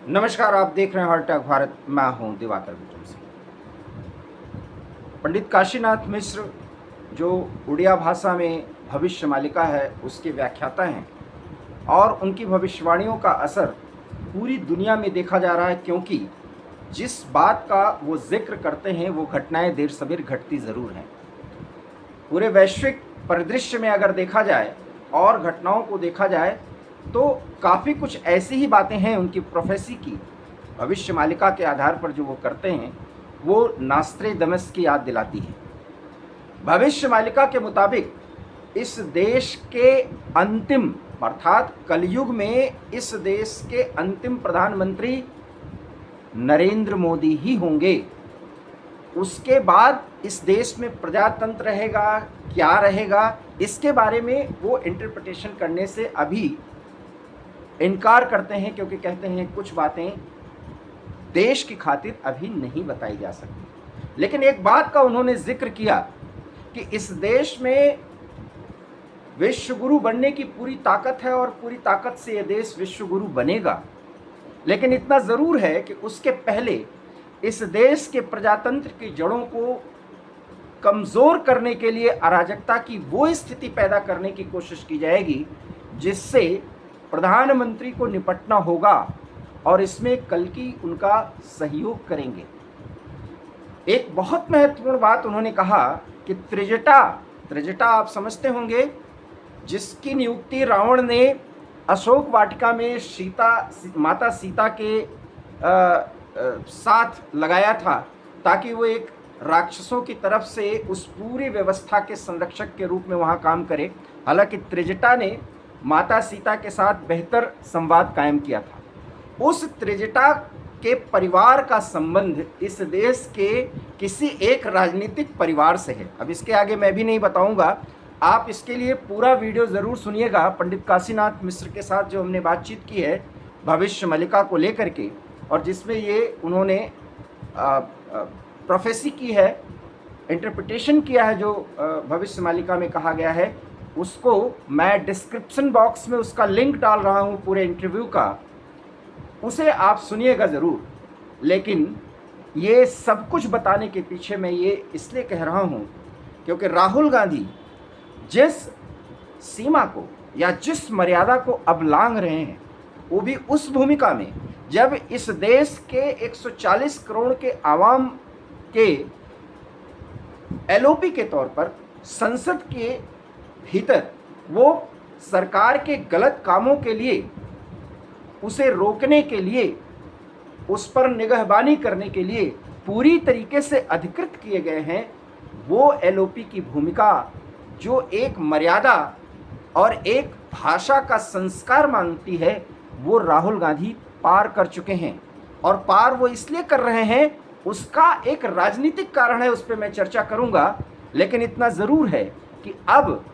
नमस्कार, आप देख रहे हैं हॉट टॉक भारत। मैं हूं दिवाकर विक्रम सिंह। पंडित काशीनाथ मिश्र जो उड़िया भाषा में भविष्य मालिका है उसके व्याख्याता हैं और उनकी भविष्यवाणियों का असर पूरी दुनिया में देखा जा रहा है, क्योंकि जिस बात का वो जिक्र करते हैं वो घटनाएं देर सवेर घटती ज़रूर हैं। पूरे वैश्विक परिदृश्य में अगर देखा जाए और घटनाओं को देखा जाए तो काफ़ी कुछ ऐसी ही बातें हैं उनकी प्रोफेसी की भविष्य मालिका के आधार पर जो वो करते हैं वो नास्ट्रेडमस की याद दिलाती है। भविष्य मालिका के मुताबिक इस देश के अंतिम अर्थात कलयुग में इस देश के अंतिम प्रधानमंत्री नरेंद्र मोदी ही होंगे। उसके बाद इस देश में प्रजातंत्र रहेगा, क्या रहेगा, इसके बारे में वो इंटरप्रिटेशन करने से अभी इनकार करते हैं, क्योंकि कहते हैं कुछ बातें देश की खातिर अभी नहीं बताई जा सकती। लेकिन एक बात का उन्होंने जिक्र किया कि इस देश में विश्व गुरु बनने की पूरी ताकत है और पूरी ताकत से यह देश विश्व गुरु बनेगा। लेकिन इतना ज़रूर है कि उसके पहले इस देश के प्रजातंत्र की जड़ों को कमज़ोर करने के लिए अराजकता की वो स्थिति पैदा करने की कोशिश की जाएगी जिससे प्रधानमंत्री को निपटना होगा और इसमें कल्कि उनका सहयोग करेंगे। एक बहुत महत्वपूर्ण बात उन्होंने कहा कि त्रिजटा आप समझते होंगे, जिसकी नियुक्ति रावण ने अशोक वाटिका में माता सीता के साथ लगाया था ताकि वो एक राक्षसों की तरफ से उस पूरी व्यवस्था के संरक्षक के रूप में वहाँ काम करे। हालांकि त्रिजटा ने माता सीता के साथ बेहतर संवाद कायम किया था। उस त्रिजटा के परिवार का संबंध इस देश के किसी एक राजनीतिक परिवार से है। अब इसके आगे मैं भी नहीं बताऊंगा, आप इसके लिए पूरा वीडियो ज़रूर सुनिएगा। पंडित काशीनाथ मिश्र के साथ जो हमने बातचीत की है भविष्य मालिका को लेकर के, और जिसमें ये उन्होंने प्रोफेसी की है, इंटरप्रिटेशन किया है जो भविष्य मालिका में कहा गया है, उसको मैं डिस्क्रिप्शन बॉक्स में उसका लिंक डाल रहा हूँ पूरे इंटरव्यू का, उसे आप सुनिएगा ज़रूर। लेकिन ये सब कुछ बताने के पीछे मैं ये इसलिए कह रहा हूँ क्योंकि राहुल गांधी जिस सीमा को या जिस मर्यादा को अब लांघ रहे हैं वो भी उस भूमिका में जब इस देश के 140 करोड़ के आवाम के एलओपी के तौर पर संसद के भीतर वो सरकार के गलत कामों के लिए, उसे रोकने के लिए, उस पर निगहबानी करने के लिए पूरी तरीके से अधिकृत किए गए हैं। वो एलओपी की भूमिका जो एक मर्यादा और एक भाषा का संस्कार मांगती है वो राहुल गांधी पार कर चुके हैं। और पार वो इसलिए कर रहे हैं, उसका एक राजनीतिक कारण है, उस पर मैं चर्चा करूंगा। लेकिन इतना ज़रूर है कि अब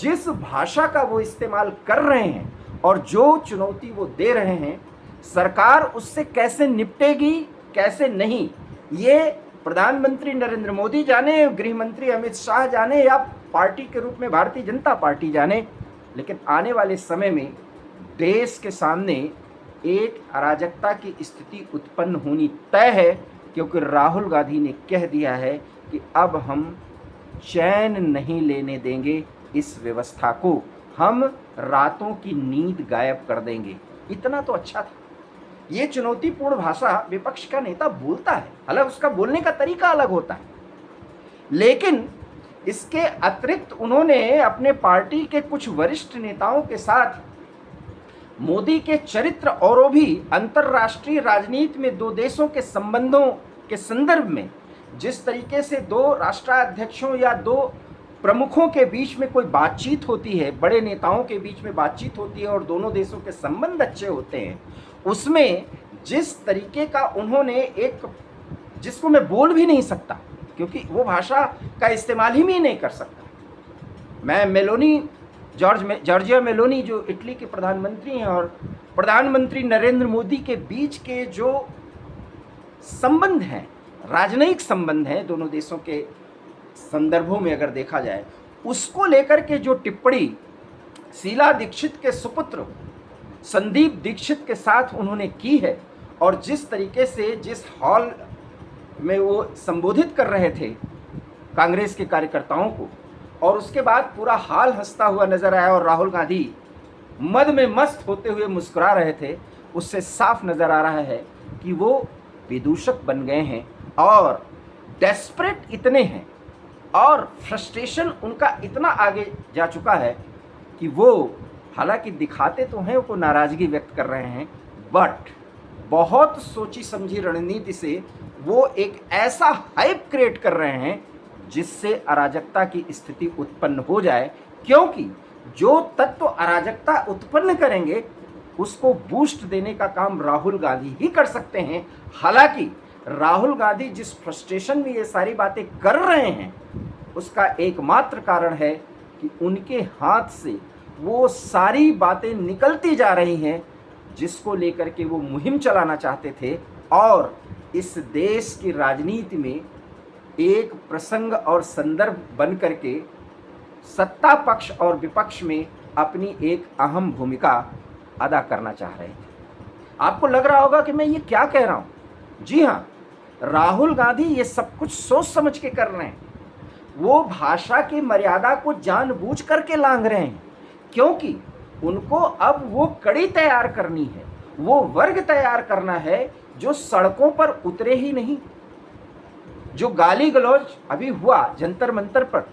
जिस भाषा का वो इस्तेमाल कर रहे हैं और जो चुनौती वो दे रहे हैं, सरकार उससे कैसे निपटेगी कैसे नहीं, ये प्रधानमंत्री नरेंद्र मोदी जाने, गृह मंत्री अमित शाह जाने या पार्टी के रूप में भारतीय जनता पार्टी जाने। लेकिन आने वाले समय में देश के सामने एक अराजकता की स्थिति उत्पन्न होनी तय है, क्योंकि राहुल गांधी ने कह दिया है कि अब हम चैन नहीं लेने देंगे इस व्यवस्था को, हम रातों की नींद गायब कर देंगे। इतना तो अच्छा था। ये चुनौतीपूर्ण भाषा विपक्ष का नेता बोलता है, हालांकि उसका बोलने का तरीका अलग होता है, लेकिन इसके अतिरिक्त उन्होंने अपने पार्टी के कुछ वरिष्ठ नेताओं के साथ मोदी के चरित्र और भी अंतर्राष्ट्रीय राजनीति में दो देशों के संबंधों के संदर्भ में जिस तरीके से दो राष्ट्राध्यक्षों या दो प्रमुखों के बीच में कोई बातचीत होती है, बड़े नेताओं के बीच में बातचीत होती है और दोनों देशों के संबंध अच्छे होते हैं, उसमें जिस तरीके का उन्होंने एक, जिसको मैं बोल भी नहीं सकता क्योंकि वो भाषा का इस्तेमाल ही नहीं कर सकता, मैं मेलोनी जॉर्जिया मेलोनी जो इटली के प्रधानमंत्री हैं और प्रधानमंत्री नरेंद्र मोदी के बीच के जो संबंध हैं, राजनयिक संबंध हैं दोनों देशों के संदर्भों में अगर देखा जाए, उसको लेकर के जो टिप्पणी शीला दीक्षित के सुपुत्र संदीप दीक्षित के साथ उन्होंने की है और जिस तरीके से जिस हॉल में वो संबोधित कर रहे थे कांग्रेस के कार्यकर्ताओं को, और उसके बाद पूरा हाल हंसता हुआ नजर आया और राहुल गांधी मद में मस्त होते हुए मुस्कुरा रहे थे, उससे साफ नजर आ रहा है कि वो विदूषक बन गए हैं और डेस्परेट इतने हैं और फ्रस्ट्रेशन उनका इतना आगे जा चुका है कि वो हालांकि दिखाते तो हैं वो नाराज़गी व्यक्त कर रहे हैं, बट बहुत सोची समझी रणनीति से वो एक ऐसा हाइप क्रिएट कर रहे हैं जिससे अराजकता की स्थिति उत्पन्न हो जाए, क्योंकि जो तत्व अराजकता उत्पन्न करेंगे उसको बूस्ट देने का काम राहुल गांधी ही कर सकते हैं। हालांकि राहुल गांधी जिस फ्रस्ट्रेशन में ये सारी बातें कर रहे हैं उसका एकमात्र कारण है कि उनके हाथ से वो सारी बातें निकलती जा रही हैं जिसको लेकर के वो मुहिम चलाना चाहते थे और इस देश की राजनीति में एक प्रसंग और संदर्भ बन करके सत्ता पक्ष और विपक्ष में अपनी एक अहम भूमिका अदा करना चाह रहे थे। आपको लग रहा होगा कि मैं ये क्या कह रहा हूँ। जी हाँ, राहुल गांधी ये सब कुछ सोच समझ के कर रहे हैं। वो भाषा की मर्यादा को जानबूझ करके लांघ रहे हैं, क्योंकि उनको अब वो कड़ी तैयार करनी है, वो वर्ग तैयार करना है जो सड़कों पर उतरे ही नहीं। जो गाली गलौज अभी हुआ जंतर मंतर पर,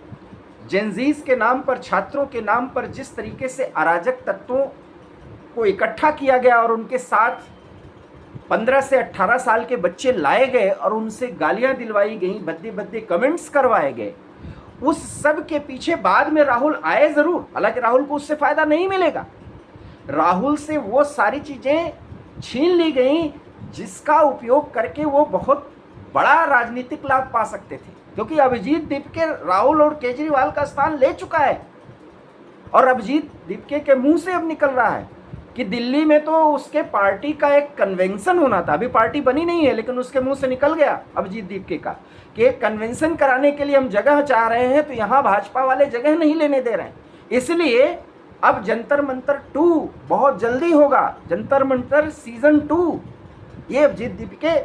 जेनजीज के नाम पर, छात्रों के नाम पर जिस तरीके से अराजक तत्वों को इकट्ठा किया गया और उनके साथ 15 से 18 साल के बच्चे लाए गए और उनसे गालियां दिलवाई गई, भद्दे भद्दे कमेंट्स करवाए गए, उस सब के पीछे बाद में राहुल आए जरूर, हालांकि राहुल को उससे फायदा नहीं मिलेगा। राहुल से वो सारी चीजें छीन ली गई जिसका उपयोग करके वो बहुत बड़ा राजनीतिक लाभ पा सकते थे, क्योंकि अभिजीत दीपके राहुल और केजरीवाल का स्थान ले चुका है और अभिजीत दीपके के मुंह से अब निकल रहा है कि दिल्ली में तो उसके पार्टी का एक कन्वेंशन होना था, अभी पार्टी बनी नहीं है, लेकिन उसके मुंह से निकल गया अभिजीत दीपके का कि एक कन्वेंशन कराने के लिए हम जगह चाह रहे हैं, तो यहाँ भाजपा वाले जगह नहीं लेने दे रहे हैं, इसलिए अब जंतर मंतर 2 बहुत जल्दी होगा, जंतर मंतर सीजन 2। ये अभिजीत दीपके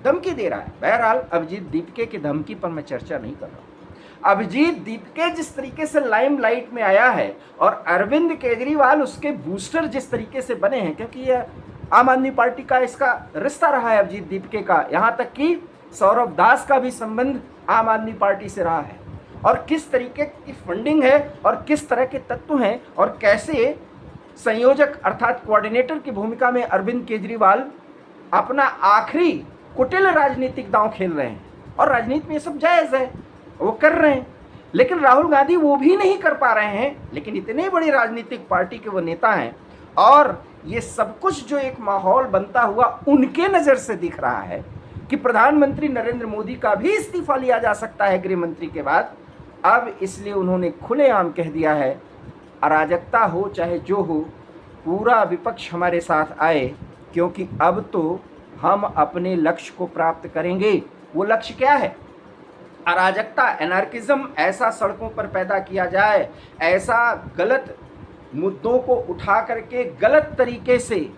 धमकी दे रहा है। बहरहाल अभिजीत दीपके की धमकी पर मैं चर्चा नहीं कर रहा हूँ। अभिजीत दीपके जिस तरीके से लाइमलाइट में आया है और अरविंद केजरीवाल उसके बूस्टर जिस तरीके से बने हैं, क्योंकि ये आम आदमी पार्टी का इसका रिश्ता रहा है अभिजीत दीपके का, यहाँ तक कि सौरभ दास का भी संबंध आम आदमी पार्टी से रहा है, और किस तरीके की फंडिंग है और किस तरह के तत्व हैं और कैसे संयोजक अर्थात कोऑर्डिनेटर की भूमिका में अरविंद केजरीवाल अपना आखिरी कुटिल राजनीतिक दांव खेल रहे हैं। और राजनीति में ये सब जायज़ है, वो कर रहे हैं, लेकिन राहुल गांधी वो भी नहीं कर पा रहे हैं। लेकिन इतने बड़ी राजनीतिक पार्टी के वो नेता हैं और ये सब कुछ जो एक माहौल बनता हुआ उनके नज़र से दिख रहा है कि प्रधानमंत्री नरेंद्र मोदी का भी इस्तीफा लिया जा सकता है गृह मंत्री के बाद। अब इसलिए उन्होंने खुलेआम कह दिया है, अराजकता हो चाहे जो हो, पूरा विपक्ष हमारे साथ आए, क्योंकि अब तो हम अपने लक्ष्य को प्राप्त करेंगे। वो लक्ष्य क्या है? अराजकता, एनार्किज्म ऐसा सड़कों पर पैदा किया जाए, ऐसा गलत मुद्दों को उठा करके गलत तरीके से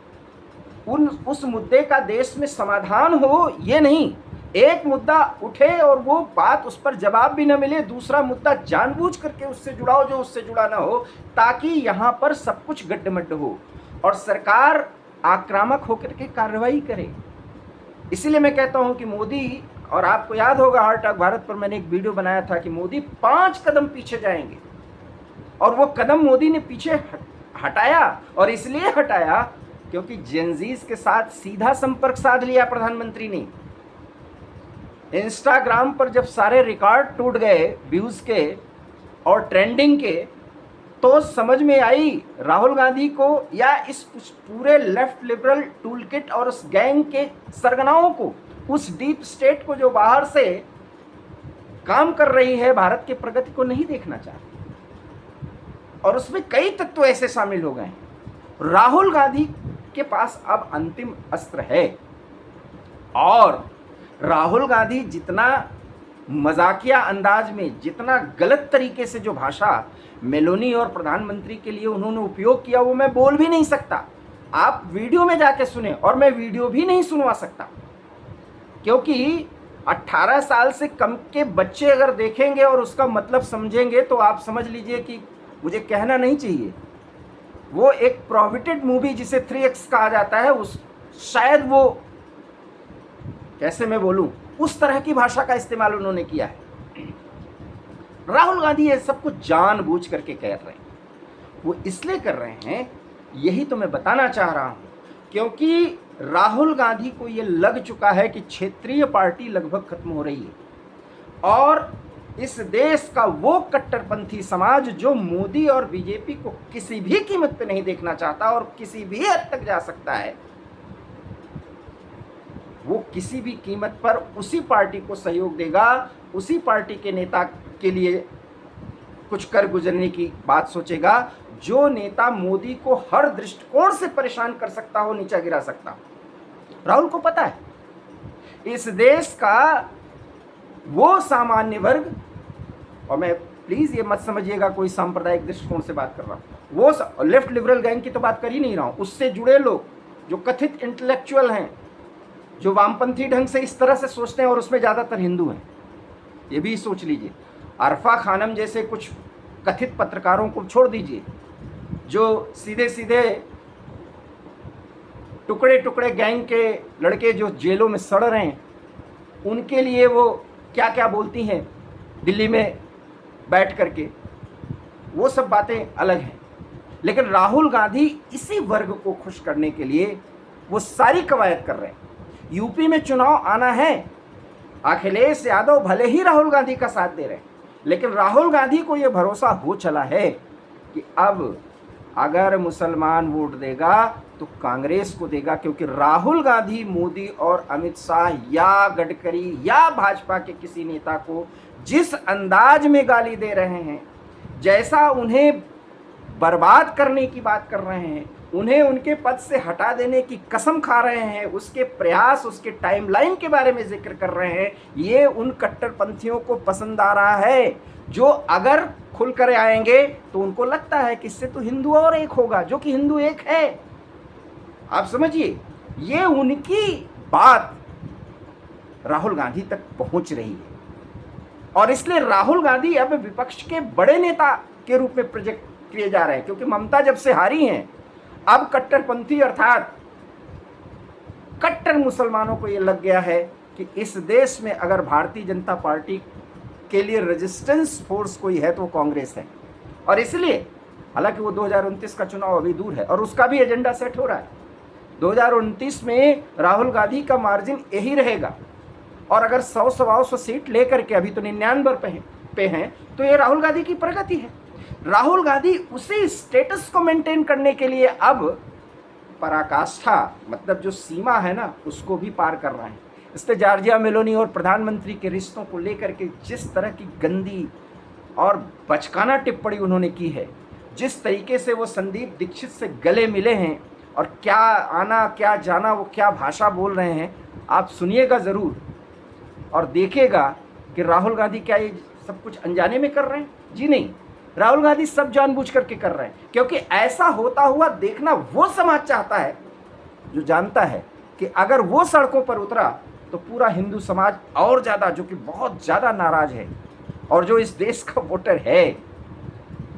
उस मुद्दे का देश में समाधान हो, ये नहीं एक मुद्दा उठे और वो बात उस पर जवाब भी न मिले, दूसरा मुद्दा जानबूझ करके उससे जुड़ाओ जो उससे जुड़ा ना हो, ताकि यहाँ पर सब कुछ गड्ढमड्ढ हो और सरकार आक्रामक होकर के कार्रवाई करे। इसीलिए मैं कहता हूँ कि मोदी, और आपको याद होगा हार्ट ऑफ भारत पर मैंने एक वीडियो बनाया था कि मोदी 5 कदम पीछे जाएंगे, और वो कदम मोदी ने पीछे हटाया, और इसलिए हटाया क्योंकि जेनजीज के साथ सीधा संपर्क साध लिया प्रधानमंत्री ने। इंस्टाग्राम पर जब सारे रिकॉर्ड टूट गए व्यूज के और ट्रेंडिंग के, तो समझ में आई राहुल गांधी को या इस पूरे लेफ्ट लिबरल टूलकिट और उस गैंग के सरगनाओं को, उस डीप स्टेट को जो बाहर से काम कर रही है, भारत की प्रगति को नहीं देखना चाहती, और उसमें कई तत्व ऐसे शामिल हो गए हैं। राहुल गांधी के पास अब अंतिम अस्त्र है, और राहुल गांधी जितना मजाकिया अंदाज में, जितना गलत तरीके से जो भाषा मेलोनी और प्रधानमंत्री के लिए उन्होंने उपयोग किया, वो मैं बोल भी नहीं सकता। आप वीडियो में जाके सुने, और मैं वीडियो भी नहीं सुनवा सकता, क्योंकि 18 साल से कम के बच्चे अगर देखेंगे और उसका मतलब समझेंगे तो आप समझ लीजिए कि मुझे कहना नहीं चाहिए, वो एक प्रोहिबिटेड मूवी जिसे 3X कहा जाता है, उस शायद वो, कैसे मैं बोलूं, उस तरह की भाषा का इस्तेमाल उन्होंने किया है। राहुल गांधी ये सब कुछ जानबूझ करके कर रहे हैं। वो इसलिए कर रहे हैं, यही तो मैं बताना चाह रहा हूं, क्योंकि राहुल गांधी को ये लग चुका है कि क्षेत्रीय पार्टी लगभग खत्म हो रही है और इस देश का वो कट्टरपंथी समाज जो मोदी और बीजेपी को किसी भी कीमत पे नहीं देखना चाहता और किसी भी हद तक जा सकता है, वो किसी भी कीमत पर उसी पार्टी को सहयोग देगा, उसी पार्टी के नेता के लिए कुछ कर गुजरने की बात सोचेगा, जो नेता मोदी को हर दृष्टिकोण से परेशान कर सकता हो, नीचा गिरा सकता हो। राहुल को पता है इस देश का वो सामान्य वर्ग, और मैं प्लीज ये मत समझिएगा कोई सांप्रदायिक दृष्टिकोण से बात कर रहा हूं, वो लेफ्ट लिबरल गैंग की तो बात कर ही नहीं रहा हूं, उससे जुड़े लोग जो कथित इंटेलेक्चुअल हैं, जो वामपंथी ढंग से इस तरह से सोचते हैं, और उसमें ज्यादातर हिंदू हैं, ये भी सोच लीजिए। अरफा खानम जैसे कुछ कथित पत्रकारों को छोड़ दीजिए, जो सीधे सीधे टुकड़े टुकड़े गैंग के लड़के जो जेलों में सड़ रहे हैं, उनके लिए वो क्या क्या बोलती हैं दिल्ली में बैठ करके, वो सब बातें अलग हैं। लेकिन राहुल गांधी इसी वर्ग को खुश करने के लिए वो सारी कवायद कर रहे हैं। यूपी में चुनाव आना है, अखिलेश यादव भले ही राहुल गांधी का साथ दे रहे हैं, लेकिन राहुल गांधी को यह भरोसा हो चला है कि अब अगर मुसलमान वोट देगा तो कांग्रेस को देगा, क्योंकि राहुल गांधी मोदी और अमित शाह या गडकरी या भाजपा के किसी नेता को जिस अंदाज में गाली दे रहे हैं, जैसा उन्हें बर्बाद करने की बात कर रहे हैं, उन्हें उनके पद से हटा देने की कसम खा रहे हैं, उसके प्रयास, उसके टाइमलाइन के बारे में जिक्र कर रहे हैं, ये उन कट्टरपंथियों को पसंद आ रहा है, जो अगर खुल कर आएंगे तो उनको लगता है कि इससे तो हिंदू और एक होगा, जो कि हिंदू एक है। आप समझिए, ये उनकी बात राहुल गांधी तक पहुंच रही है, और इसलिए राहुल गांधी अब विपक्ष के बड़े नेता के रूप में प्रोजेक्ट किए जा रहे हैं, क्योंकि ममता जब से हारी हैं, अब कट्टरपंथी अर्थात कट्टर मुसलमानों को यह लग गया है कि इस देश में अगर भारतीय जनता पार्टी के लिए रेजिस्टेंस फोर्स कोई है तो कांग्रेस है। और इसलिए हालांकि वो 2029 का चुनाव अभी दूर है और उसका भी एजेंडा सेट हो रहा है। 2029 में राहुल गांधी का मार्जिन यही रहेगा, और अगर 100-125 सीट लेकर के, अभी तो 99 पे हैं, तो ये राहुल गांधी की प्रगति है। राहुल गांधी उसी स्टेटस को मेंटेन करने के लिए अब पराकाष्ठा, मतलब जो सीमा है ना, उसको भी पार कर रहे हैं। इससे जॉर्जिया मेलोनी और प्रधानमंत्री के रिश्तों को लेकर के जिस तरह की गंदी और बचकाना टिप्पणी उन्होंने की है, जिस तरीके से वो संदीप दीक्षित से गले मिले हैं, और क्या आना क्या जाना, वो क्या भाषा बोल रहे हैं, आप सुनिएगा ज़रूर और देखिएगा कि राहुल गांधी क्या ये सब कुछ अनजाने में कर रहे हैं। जी नहीं, राहुल गांधी सब जानबूझ करके कर रहे हैं, क्योंकि ऐसा होता हुआ देखना वो समाज चाहता है जो जानता है कि अगर वो सड़कों पर उतरा तो पूरा हिंदू समाज और ज़्यादा, जो कि बहुत ज़्यादा नाराज है, और जो इस देश का वोटर है,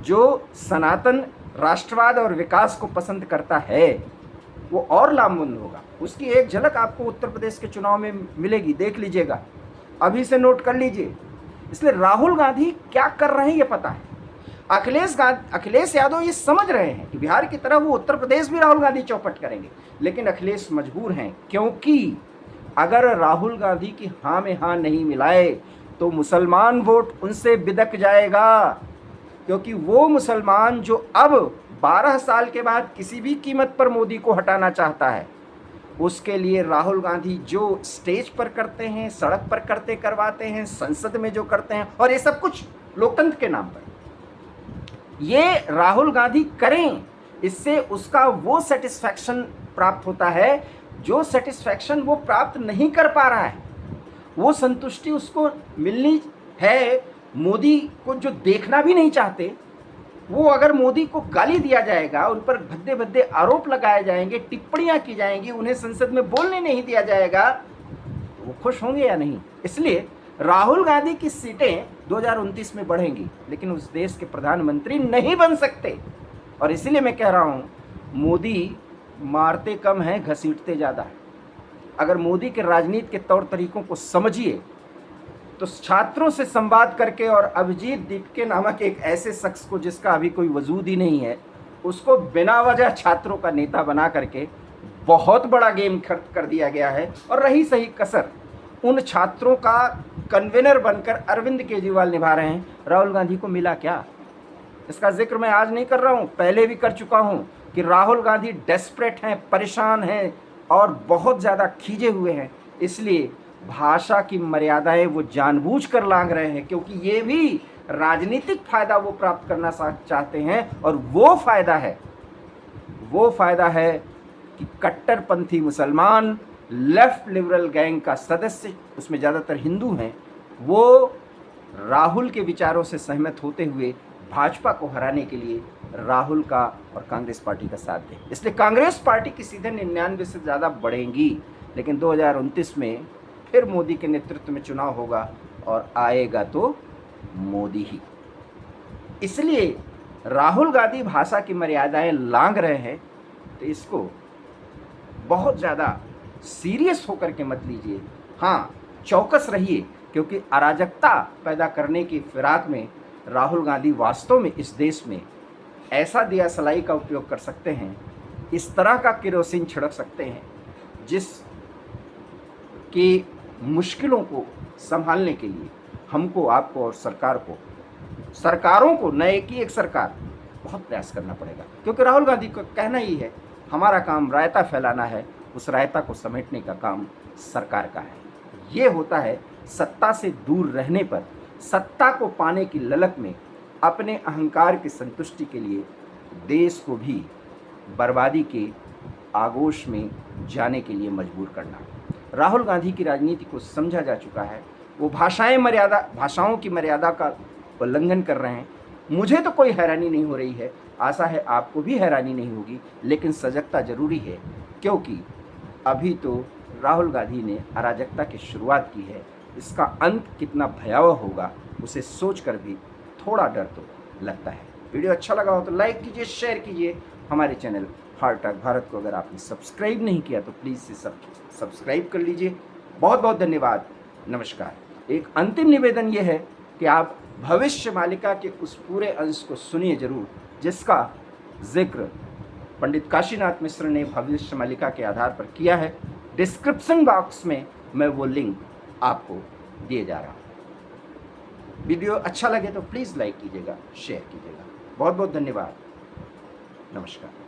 जो सनातन राष्ट्रवाद और विकास को पसंद करता है, वो और लामबंद होगा। उसकी एक झलक आपको उत्तर प्रदेश के चुनाव में मिलेगी, देख लीजिएगा, अभी से नोट कर लीजिए। इसलिए राहुल गांधी क्या कर रहे हैं ये पता है। अखिलेश यादव ये समझ रहे हैं कि बिहार की तरह वो उत्तर प्रदेश भी राहुल गांधी चौपट करेंगे, लेकिन अखिलेश मजबूर हैं, क्योंकि अगर राहुल गांधी की हाँ में हाँ नहीं मिलाए तो मुसलमान वोट उनसे बिदक जाएगा, क्योंकि वो मुसलमान जो अब 12 साल के बाद किसी भी कीमत पर मोदी को हटाना चाहता है, उसके लिए राहुल गांधी जो स्टेज पर करते हैं, सड़क पर करवाते हैं, संसद में जो करते हैं, और ये सब कुछ लोकतंत्र के नाम पर, ये राहुल गांधी करें, इससे उसका वो सेटिस्फैक्शन प्राप्त होता है जो सेटिस्फैक्शन वो प्राप्त नहीं कर पा रहा है। वो संतुष्टि उसको मिलनी है मोदी को, जो देखना भी नहीं चाहते, वो अगर मोदी को गाली दिया जाएगा, उन पर भद्दे भद्दे आरोप लगाए जाएंगे, टिप्पणियां की जाएंगी, उन्हें संसद में बोलने नहीं दिया जाएगा, तो वो खुश होंगे या नहीं? इसलिए राहुल गांधी की सीटें 2029 में बढ़ेंगी, लेकिन उस देश के प्रधानमंत्री नहीं बन सकते। और इसीलिए मैं कह रहा हूं, मोदी मारते कम हैं, घसीटते ज़्यादा है। अगर मोदी के राजनीति के तौर तरीकों को समझिए तो छात्रों से संवाद करके और अभिजीत दीपके नामक एक ऐसे शख्स को जिसका अभी कोई वजूद ही नहीं है, उसको बिना वजह छात्रों का नेता बना करके बहुत बड़ा गेम कर दिया गया है। और रही सही कसर, उन छात्रों का कन्वीनर बनकर अरविंद केजरीवाल निभा रहे हैं। राहुल गांधी को मिला क्या? इसका जिक्र मैं आज नहीं कर रहा हूं, पहले भी कर चुका हूं कि राहुल गांधी डेस्परेट हैं, परेशान हैं और बहुत ज़्यादा खींचे हुए हैं। इसलिए भाषा की मर्यादाएं वो जानबूझकर लांघ रहे हैं, क्योंकि ये भी राजनीतिक फायदा वो प्राप्त करना चाहते हैं। और वो फायदा है कि कट्टरपंथी मुसलमान, लेफ्ट लिबरल गैंग का सदस्य, उसमें ज़्यादातर हिंदू हैं, वो राहुल के विचारों से सहमत होते हुए भाजपा को हराने के लिए राहुल का और कांग्रेस पार्टी का साथ दें। इसलिए कांग्रेस पार्टी की सीधे 99 से ज़्यादा बढ़ेंगी, लेकिन 2029 में फिर मोदी के नेतृत्व में चुनाव होगा और आएगा तो मोदी ही। इसलिए राहुल गांधी भाषा की मर्यादाएं लांघ रहे हैं, तो इसको बहुत ज़्यादा सीरियस होकर के मत लीजिए। हाँ, चौकस रहिए, क्योंकि अराजकता पैदा करने की फिराक में राहुल गांधी वास्तव में इस देश में ऐसा दिया सलाई का उपयोग कर सकते हैं, इस तरह का केरोसिन छिड़क सकते हैं, जिस की मुश्किलों को संभालने के लिए हमको, आपको और सरकारों को, नए की एक सरकार, बहुत प्रयास करना पड़ेगा। क्योंकि राहुल गांधी को कहना ही है, हमारा काम रायता फैलाना है, उस रायता को समेटने का काम सरकार का है। ये होता है सत्ता से दूर रहने पर, सत्ता को पाने की ललक में अपने अहंकार की संतुष्टि के लिए देश को भी बर्बादी के आगोश में जाने के लिए मजबूर करना। राहुल गांधी की राजनीति को समझा जा चुका है। वो भाषाओं की मर्यादा का उल्लंघन कर रहे हैं। मुझे तो कोई हैरानी नहीं हो रही है, आशा है आपको भी हैरानी नहीं होगी, लेकिन सजगता जरूरी है, क्योंकि अभी तो राहुल गांधी ने अराजकता की शुरुआत की है। इसका अंत कितना भयावह होगा, उसे सोचकर भी थोड़ा डर तो लगता है। वीडियो अच्छा लगा हो तो लाइक कीजिए, शेयर कीजिए। हमारे चैनल हार्ट टॉक भारत को अगर आपने सब्सक्राइब नहीं किया तो प्लीज़ से सब्सक्राइब कर लीजिए। बहुत बहुत धन्यवाद, नमस्कार। एक अंतिम निवेदन ये है कि आप भविष्य मालिका के उस पूरे अंश को सुनिए जरूर, जिसका जिक्र पंडित काशीनाथ मिश्र ने भविष्य मालिका के आधार पर किया है। डिस्क्रिप्शन बॉक्स में मैं वो लिंक आपको दिए जा रहा हूँ। वीडियो अच्छा लगे तो प्लीज़ लाइक कीजिएगा, शेयर कीजिएगा। बहुत बहुत धन्यवाद, नमस्कार।